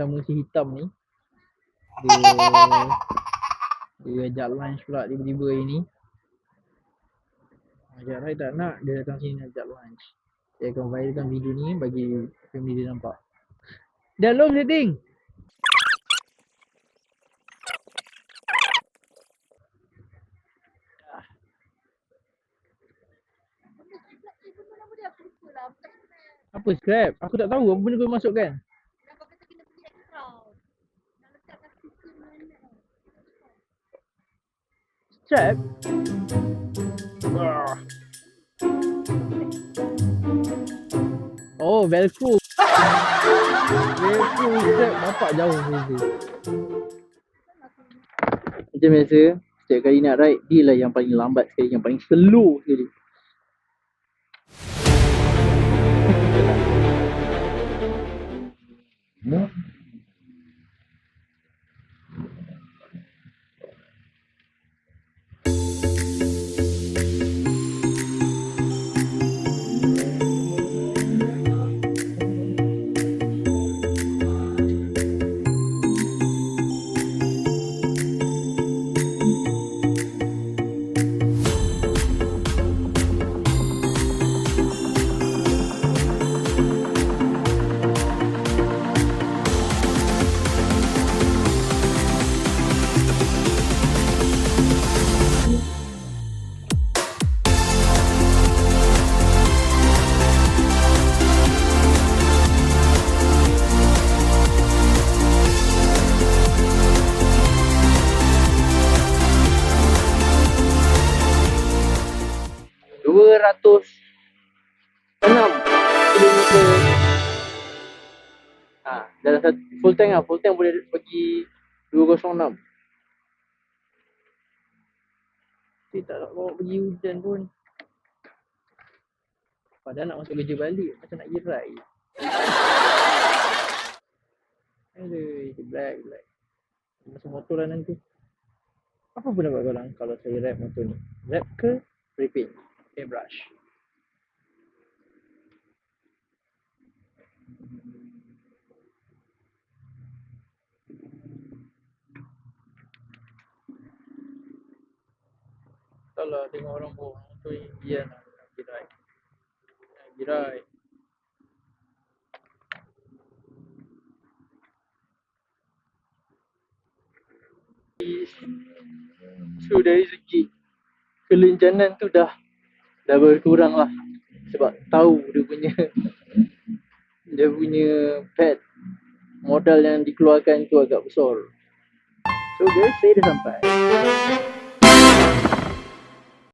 sama si hitam ni. Dia ajak lunch pula tiba-tiba ini. Ajak Rai tak nak, dia datang sini ajak lunch. Saya akan viralkan video ni bagi family dia nampak. Dah long setting. Apa scrap? Aku tak tahu apa benda kau masukkan. Strap? Oh, velcro. Velcro strap nampak jauh ni. Macam biasa, setiap kali nak ride, dia lah yang paling lambat sekali, yang paling slow sekali. Dalam satu full tank lah, full tank boleh pergi 206. Saya tak nak bawa pergi hujan pun. Padahal nak masuk kerja balik, macam nak irai. Aduh, black. Masuk motor lah nanti. Apa pendapat korang kalau saya wrap motor ni? Wrap ke repaint? Airbrush. Kalau tengok orang bawa motor Indian lah, girai. So dari segi kelencanan tu dah berkurang lah, sebab tahu dia punya pad modal yang dikeluarkan tu agak besar. So guys, saya dah sampai.